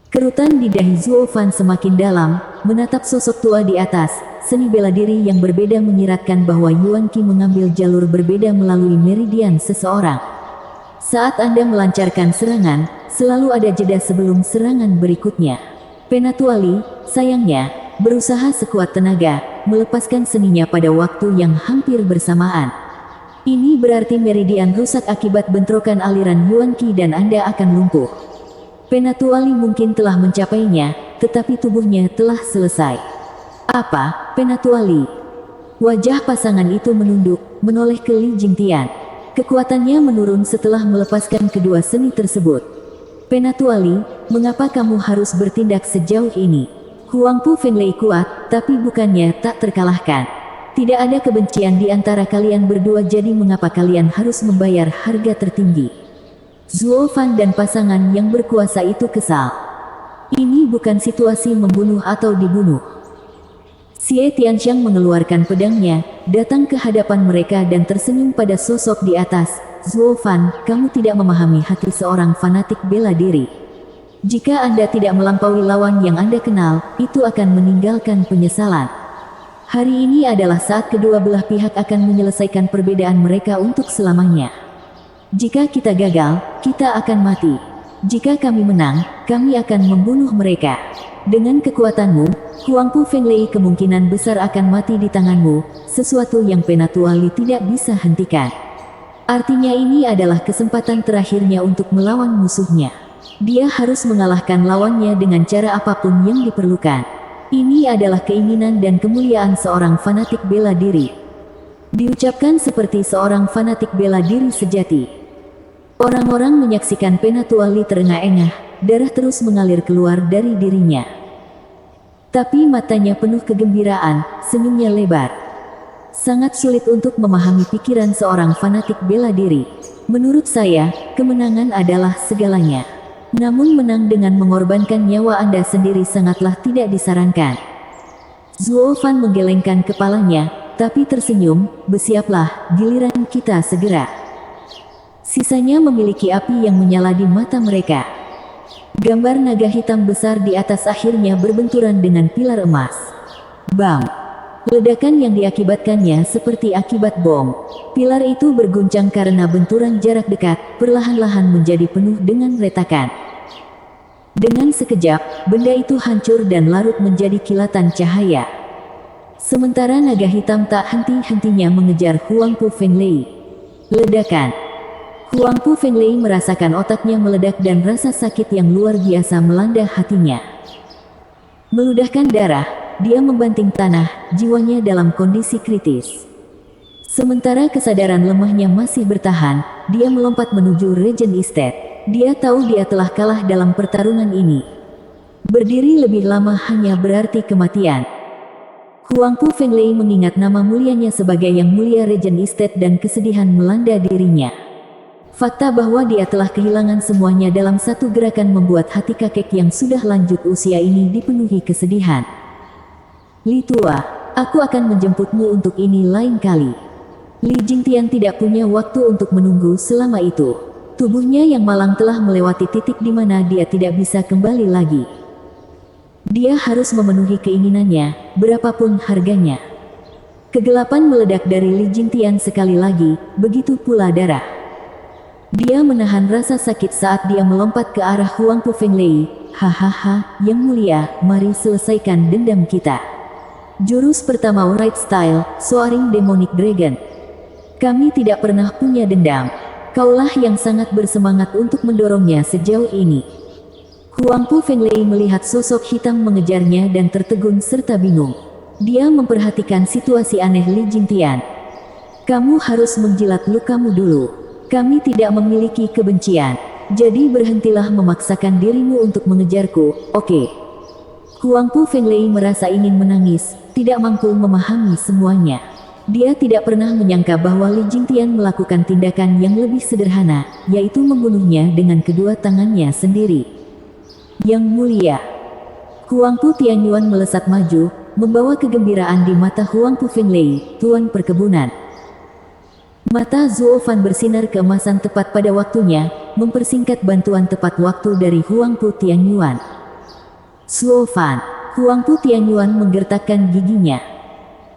Kerutan di dahi Zuo Fan semakin dalam, menatap sosok tua di atas. Seni bela diri yang berbeda menyiratkan bahwa Yuan Qi mengambil jalur berbeda melalui meridian seseorang. Saat Anda melancarkan serangan, selalu ada jeda sebelum serangan berikutnya. Penatuali, sayangnya, berusaha sekuat tenaga, melepaskan seninya pada waktu yang hampir bersamaan. Ini berarti meridian rusak akibat bentrokan aliran Yuan Qi dan Anda akan lumpuh. Penatuali mungkin telah mencapainya, tetapi tubuhnya telah selesai. Apa, Penatuali? Wajah pasangan itu menunduk, menoleh ke Li Jingtian. Kekuatannya menurun setelah melepaskan kedua seni tersebut. Penatuali, mengapa kamu harus bertindak sejauh ini? Huangpu Fenglei kuat, tapi bukannya tak terkalahkan. Tidak ada kebencian di antara kalian berdua, jadi mengapa kalian harus membayar harga tertinggi? Zuo Fan dan pasangan yang berkuasa itu kesal. Ini bukan situasi membunuh atau dibunuh. Xie Tianxiang mengeluarkan pedangnya, datang ke hadapan mereka dan tersenyum pada sosok di atas. Zuo Fan, kamu tidak memahami hati seorang fanatik bela diri. Jika Anda tidak melampaui lawan yang Anda kenal, itu akan meninggalkan penyesalan. Hari ini adalah saat kedua belah pihak akan menyelesaikan perbedaan mereka untuk selamanya. Jika kita gagal, kita akan mati. Jika kami menang, kami akan membunuh mereka. Dengan kekuatanmu, Huangpu Fenglei kemungkinan besar akan mati di tanganmu, sesuatu yang Penatuali tidak bisa hentikan. Artinya ini adalah kesempatan terakhirnya untuk melawan musuhnya. Dia harus mengalahkan lawannya dengan cara apapun yang diperlukan. Ini adalah keinginan dan kemuliaan seorang fanatik bela diri. Diucapkan seperti seorang fanatik bela diri sejati. Orang-orang menyaksikan Penatuali terengah-engah, darah terus mengalir keluar dari dirinya. Tapi matanya penuh kegembiraan, senyumnya lebar. Sangat sulit untuk memahami pikiran seorang fanatik bela diri. Menurut saya, kemenangan adalah segalanya. Namun menang dengan mengorbankan nyawa Anda sendiri sangatlah tidak disarankan. Zuo Fan menggelengkan kepalanya, tapi tersenyum, bersiaplah, giliran kita segera. Sisanya memiliki api yang menyala di mata mereka. Gambar naga hitam besar di atas akhirnya berbenturan dengan pilar emas. Bam! Ledakan yang diakibatkannya seperti akibat bom. Pilar itu berguncang karena benturan jarak dekat, perlahan-lahan menjadi penuh dengan retakan. Dengan sekejap, benda itu hancur dan larut menjadi kilatan cahaya. Sementara naga hitam tak henti-hentinya mengejar Huangpu Fenglei. Ledakan. Huangpu Fenglei merasakan otaknya meledak dan rasa sakit yang luar biasa melanda hatinya. Meludahkan darah, dia membanting tanah, jiwanya dalam kondisi kritis. Sementara kesadaran lemahnya masih bertahan, dia melompat menuju Regent Estate. Dia tahu dia telah kalah dalam pertarungan ini. Berdiri lebih lama hanya berarti kematian. Huangpu Fenglei mengingat nama mulianya sebagai Yang Mulia Regent Estate dan kesedihan melanda dirinya. Fakta bahwa dia telah kehilangan semuanya dalam satu gerakan membuat hati kakek yang sudah lanjut usia ini dipenuhi kesedihan. Li Tua, aku akan menjemputmu untuk ini lain kali. Li Jingtian tidak punya waktu untuk menunggu selama itu. Tubuhnya yang malang telah melewati titik di mana dia tidak bisa kembali lagi. Dia harus memenuhi keinginannya, berapapun harganya. Kegelapan meledak dari Li Jingtian sekali lagi, begitu pula darah. Dia menahan rasa sakit saat dia melompat ke arah Huangpu Fenglei. Hahaha, Yang Mulia, mari selesaikan dendam kita. Jurus pertama Right Style, Soaring Demonic Dragon. Kami tidak pernah punya dendam. Kaulah yang sangat bersemangat untuk mendorongnya sejauh ini. Huangpu Fenglei melihat sosok hitam mengejarnya dan tertegun serta bingung. Dia memperhatikan situasi aneh Li Jingtian. Kamu harus menjilat lukamu dulu. Kami tidak memiliki kebencian. Jadi berhentilah memaksakan dirimu untuk mengejarku, oke? Huangpu Fenglei merasa ingin menangis, tidak mampu memahami semuanya. Dia tidak pernah menyangka bahwa Li Jingtian melakukan tindakan yang lebih sederhana, yaitu membunuhnya dengan kedua tangannya sendiri. Yang Mulia. Huangpu Tianyuan melesat maju, membawa kegembiraan di mata Huangpu Fenglei, Tuan Perkebunan. Mata Zuo Fan bersinar keemasan tepat pada waktunya, mempersingkat bantuan tepat waktu dari Huangpu Tianyuan. Zuo Fan. Huangpu Tianyuan menggertakkan giginya.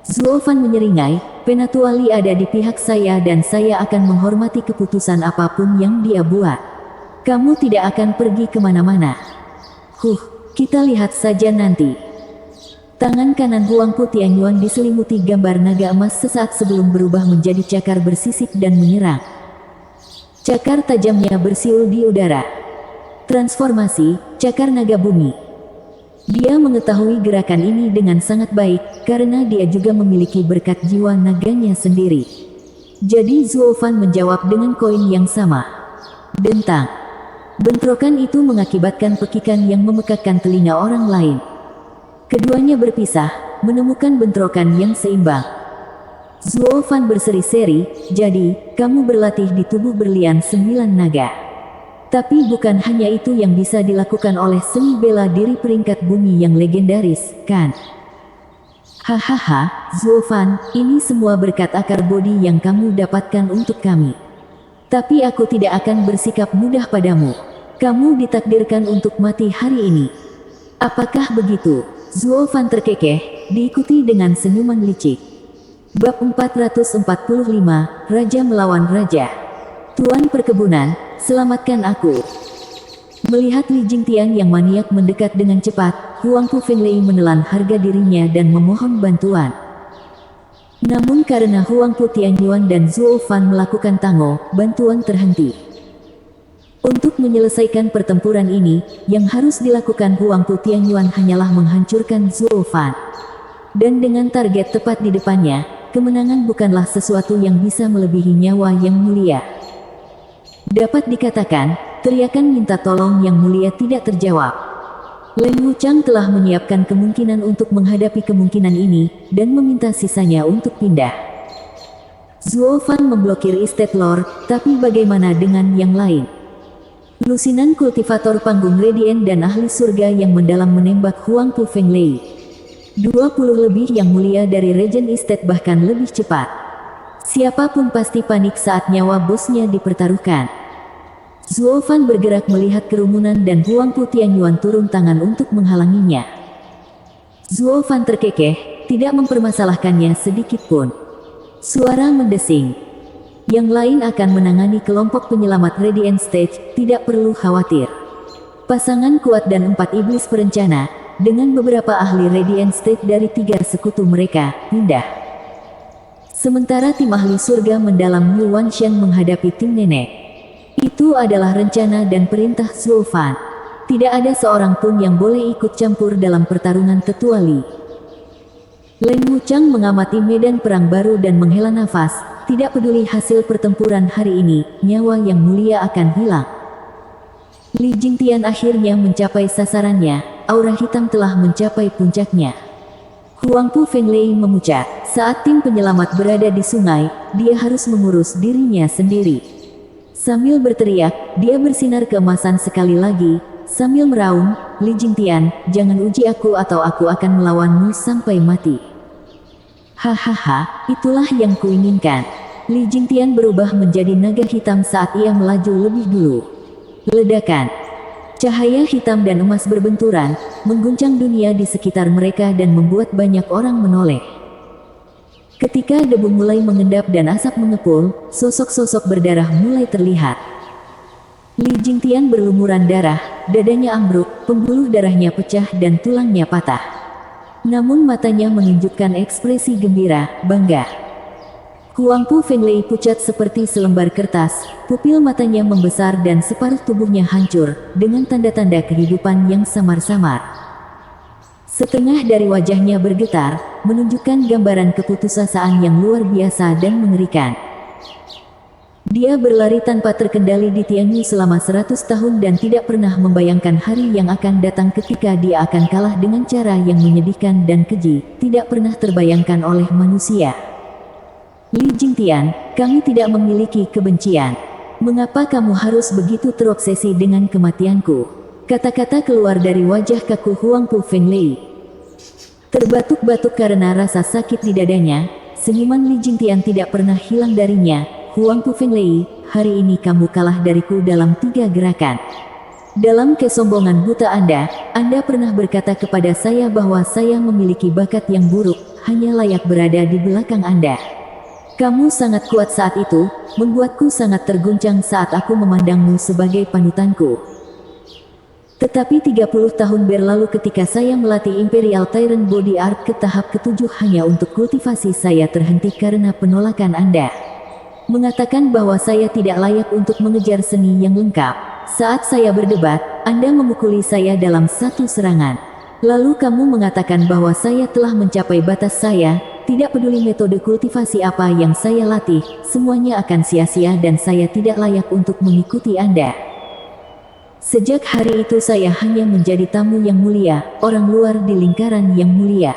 Zuo Fan menyeringai, Penatua Li ada di pihak saya dan saya akan menghormati keputusan apapun yang dia buat. Kamu tidak akan pergi kemana-mana. Kita lihat saja nanti. Tangan kanan Huangpu Tianyuan diselimuti gambar naga emas sesaat sebelum berubah menjadi cakar bersisik dan menyerang. Cakar tajamnya bersiul di udara. Transformasi, cakar naga bumi. Dia mengetahui gerakan ini dengan sangat baik, karena dia juga memiliki berkat jiwa naganya sendiri. Jadi Zuo Fan menjawab dengan koin yang sama. Dentang. Bentrokan itu mengakibatkan pekikan yang memekakkan telinga orang lain. Keduanya berpisah, menemukan bentrokan yang seimbang. Zuo Fan berseri-seri, jadi, kamu berlatih di tubuh berlian 9 naga. Tapi bukan hanya itu yang bisa dilakukan oleh seni bela diri peringkat bumi yang legendaris, kan? Hahaha, Zuo Fan, ini semua berkat akar bodi yang kamu dapatkan untuk kami. Tapi aku tidak akan bersikap mudah padamu. Kamu ditakdirkan untuk mati hari ini. Apakah begitu? Zuo Fan terkekeh, diikuti dengan senyuman licik. Bab 445, Raja Melawan Raja. Tuan Perkebunan, selamatkan aku. Melihat Li Jingtian yang maniak mendekat dengan cepat, Huangpu Fenglei menelan harga dirinya dan memohon bantuan. Namun karena Huangpu Tianyuan dan Zuo Fan melakukan tango, bantuan terhenti. Untuk menyelesaikan pertempuran ini, yang harus dilakukan Huangpu Tianyuan hanyalah menghancurkan Zuo Fan. Dan dengan target tepat di depannya, kemenangan bukanlah sesuatu yang bisa melebihi nyawa yang mulia. Dapat dikatakan, teriakan minta tolong yang mulia tidak terjawab. Leng Wuchang telah menyiapkan kemungkinan untuk menghadapi kemungkinan ini, dan meminta sisanya untuk pindah. Zuo Fan memblokir Estate Lord, tapi bagaimana dengan yang lain? Lusinan kultivator panggung Radiant dan ahli surga yang mendalam menembak Huangpu Fenglei. 20 lebih yang mulia dari Regent Estate bahkan lebih cepat. Siapapun pasti panik saat nyawa bosnya dipertaruhkan. Zuo Fan bergerak melihat kerumunan dan Huangpu Tianyuan turun tangan untuk menghalanginya. Zuo Fan terkekeh, tidak mempermasalahkannya sedikit pun. Suara mendesing. Yang lain akan menangani kelompok penyelamat Radiant Stage, tidak perlu khawatir. Pasangan kuat dan 4 iblis perencana, dengan beberapa ahli Radiant Stage dari 3 sekutu mereka, pindah. Sementara tim ahli surga mendalam Yu Wanshan menghadapi tim nenek. Itu adalah rencana dan perintah Zuo Fan. Tidak ada seorang pun yang boleh ikut campur dalam pertarungan Tetua Li. Leng Wuchang mengamati medan perang baru dan menghela nafas. Tidak peduli hasil pertempuran hari ini, nyawa yang mulia akan hilang. Li Jingtian akhirnya mencapai sasarannya, aura hitam telah mencapai puncaknya. Huangpu Fenglei memucat, saat tim penyelamat berada di sungai, dia harus mengurus dirinya sendiri. Sambil berteriak, dia bersinar keemasan sekali lagi, sambil meraung, Li Jingtian, jangan uji aku atau aku akan melawanmu sampai mati. Hahaha, itulah yang kuinginkan. Li Jingtian berubah menjadi naga hitam saat ia melaju lebih dulu. Ledakan. Cahaya hitam dan emas berbenturan, mengguncang dunia di sekitar mereka dan membuat banyak orang menoleh. Ketika debu mulai mengendap dan asap mengepul, sosok-sosok berdarah mulai terlihat. Li Jingtian berlumuran darah, dadanya ambruk, pembuluh darahnya pecah dan tulangnya patah. Namun matanya menunjukkan ekspresi gembira, bangga. Huangpu Fenglei pucat seperti selembar kertas, pupil matanya membesar dan separuh tubuhnya hancur, dengan tanda-tanda kehidupan yang samar-samar. Setengah dari wajahnya bergetar, menunjukkan gambaran keputusasaan yang luar biasa dan mengerikan. Dia berlari tanpa terkendali di Tianyu selama 100 tahun dan tidak pernah membayangkan hari yang akan datang ketika dia akan kalah dengan cara yang menyedihkan dan keji, tidak pernah terbayangkan oleh manusia. Li Jingtian, kami tidak memiliki kebencian. Mengapa kamu harus begitu terobsesi dengan kematianku? Kata-kata keluar dari wajah kaku Huangpu Fenglei. Terbatuk-batuk karena rasa sakit di dadanya, senyuman Li Jingtian tidak pernah hilang darinya. Huangpu Fenglei, hari ini kamu kalah dariku dalam 3 gerakan. Dalam kesombongan buta Anda pernah berkata kepada saya bahwa saya memiliki bakat yang buruk, hanya layak berada di belakang Anda. Kamu sangat kuat saat itu, membuatku sangat terguncang saat aku memandangmu sebagai panutanku. Tetapi 30 tahun berlalu ketika saya melatih Imperial Tyrant Body Art ke tahap ke-7 hanya untuk kultivasi saya terhenti karena penolakan Anda. Mengatakan bahwa saya tidak layak untuk mengejar seni yang lengkap. Saat saya berdebat, Anda memukuli saya dalam satu serangan. Lalu kamu mengatakan bahwa saya telah mencapai batas saya, tidak peduli metode kultivasi apa yang saya latih, semuanya akan sia-sia dan saya tidak layak untuk mengikuti Anda. Sejak hari itu saya hanya menjadi tamu yang mulia, orang luar di lingkaran yang mulia.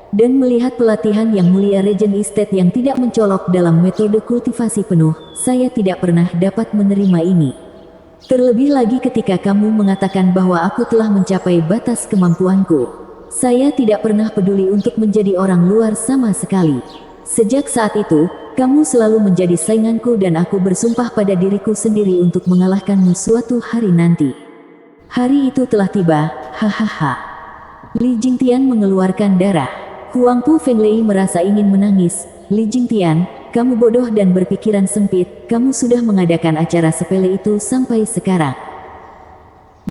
Dan melihat pelatihan yang mulia Regent Estate yang tidak mencolok dalam metode kultivasi penuh, saya tidak pernah dapat menerima ini. Terlebih lagi ketika kamu mengatakan bahwa aku telah mencapai batas kemampuanku. Saya tidak pernah peduli untuk menjadi orang luar sama sekali. Sejak saat itu, kamu selalu menjadi sainganku dan aku bersumpah pada diriku sendiri untuk mengalahkanmu suatu hari nanti. Hari itu telah tiba, hahaha. Li Jingtian mengeluarkan darah. Huangpu Fenglei merasa ingin menangis. Li Jingtian, kamu bodoh dan berpikiran sempit, kamu sudah mengadakan acara sepele itu sampai sekarang.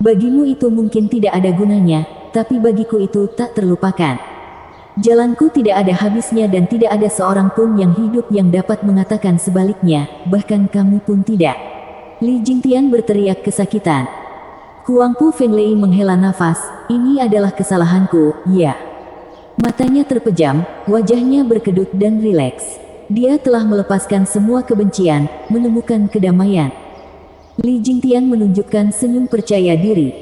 Bagimu itu mungkin tidak ada gunanya, tapi bagiku itu tak terlupakan. Jalanku tidak ada habisnya dan tidak ada seorang pun yang hidup yang dapat mengatakan sebaliknya, bahkan kamu pun tidak. Li Jingtian berteriak kesakitan. Huangpu Fenglei menghela nafas, ini adalah kesalahanku, ya. Matanya terpejam, wajahnya berkedut dan rileks. Dia telah melepaskan semua kebencian, menemukan kedamaian. Li Jingtian menunjukkan senyum percaya diri.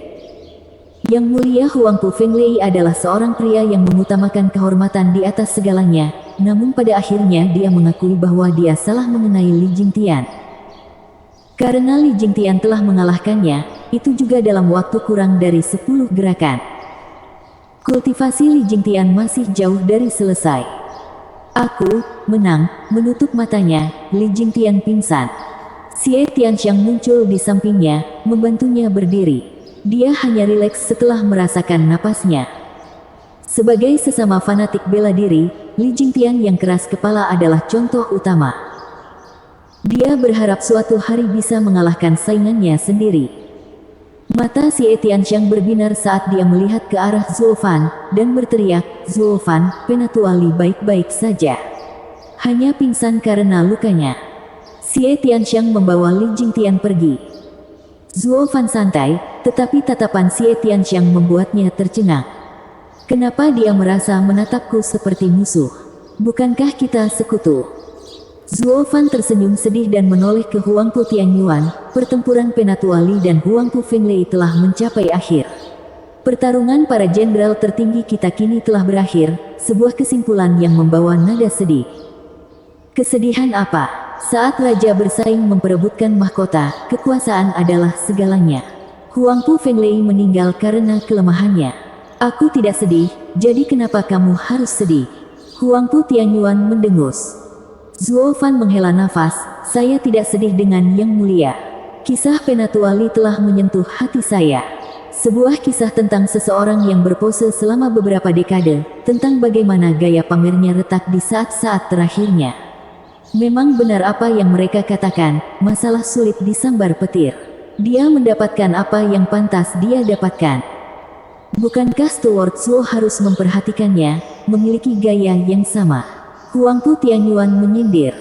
Yang mulia Huangpu Fenglei adalah seorang pria yang mengutamakan kehormatan di atas segalanya, namun pada akhirnya dia mengakui bahwa dia salah mengenai Li Jingtian. Karena Li Jingtian telah mengalahkannya, itu juga dalam waktu kurang dari 10 gerakan. Kultivasi Li Jingtian masih jauh dari selesai. Aku menang. Menutup matanya, Li Jingtian pingsan. Xie Tianxiang muncul di sampingnya, membantunya berdiri. Dia hanya rileks setelah merasakan napasnya. Sebagai sesama fanatik bela diri, Li Jingtian yang keras kepala adalah contoh utama. Dia berharap suatu hari bisa mengalahkan saingannya sendiri. Mata Xie Tianxiang berbinar saat dia melihat ke arah Zuofan, dan berteriak, Zuofan, Penatua Li baik-baik saja. Hanya pingsan karena lukanya. Xie Tianxiang membawa Li Jingtian pergi. Zuofan santai, tetapi tatapan Xie Tianxiang membuatnya tercengang. Kenapa dia merasa menatapku seperti musuh? Bukankah kita sekutu? Zuofan tersenyum sedih dan menoleh ke Huangpu Tianyuan. Pertempuran Penatua Li dan Huangpu Fenglei telah mencapai akhir. Pertarungan para jenderal tertinggi kita kini telah berakhir, sebuah kesimpulan yang membawa nada sedih. Kesedihan apa? Saat raja bersaing memperebutkan mahkota, kekuasaan adalah segalanya. Huangpu Fenglei meninggal karena kelemahannya. Aku tidak sedih, jadi kenapa kamu harus sedih? Huangpu Tianyuan mendengus. Zuofan menghela nafas, saya tidak sedih dengan Yang Mulia. Kisah Penatua Li telah menyentuh hati saya. Sebuah kisah tentang seseorang yang berpose selama beberapa dekade, tentang bagaimana gaya pamernya retak di saat-saat terakhirnya. Memang benar apa yang mereka katakan, masalah sulit disambar petir. Dia mendapatkan apa yang pantas dia dapatkan. Bukankah Steward Zhuo harus memperhatikannya, memiliki gaya yang sama? Huangpu Tianyuan menyindir.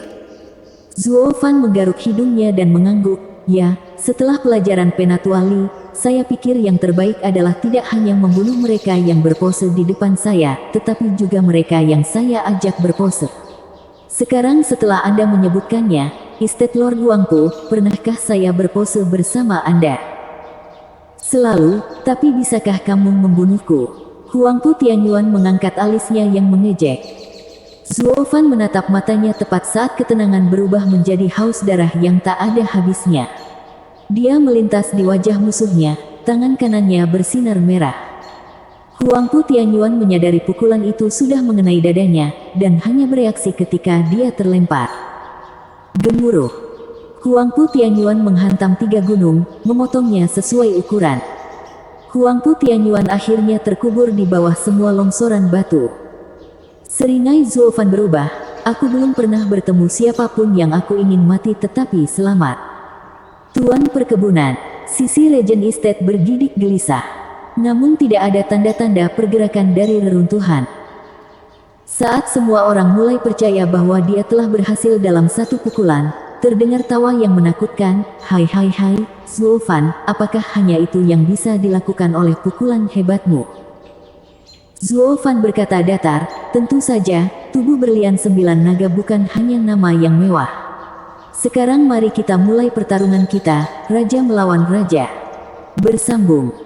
Zuofan menggaruk hidungnya dan mengangguk, ya, setelah pelajaran Penatua Li, saya pikir yang terbaik adalah tidak hanya membunuh mereka yang berpose di depan saya, tetapi juga mereka yang saya ajak berpose. Sekarang setelah Anda menyebutkannya, Estate Lord Huangpu, pernahkah saya berpose bersama Anda? Selalu, tapi bisakah kamu membunuhku? Huangpu Tianyuan mengangkat alisnya yang mengejek. Zuofan menatap matanya tepat saat ketenangan berubah menjadi haus darah yang tak ada habisnya. Dia melintas di wajah musuhnya, tangan kanannya bersinar merah. Huangpu Tianyuan menyadari pukulan itu sudah mengenai dadanya, dan hanya bereaksi ketika dia terlempar. Gemuruh. Huangpu Tianyuan menghantam 3 gunung, memotongnya sesuai ukuran. Huangpu Tianyuan akhirnya terkubur di bawah semua longsoran batu. Seringai Zuofan berubah, aku belum pernah bertemu siapapun yang aku ingin mati tetapi selamat. Tuan perkebunan, sisi Legend Estate bergidik gelisah. Namun tidak ada tanda-tanda pergerakan dari reruntuhan. Saat semua orang mulai percaya bahwa dia telah berhasil dalam satu pukulan, terdengar tawa yang menakutkan. Hai, Zulfan, apakah hanya itu yang bisa dilakukan oleh pukulan hebatmu? Zulfan berkata datar, tentu saja, tubuh berlian 9 naga bukan hanya nama yang mewah. Sekarang mari kita mulai pertarungan kita, raja melawan raja. Bersambung.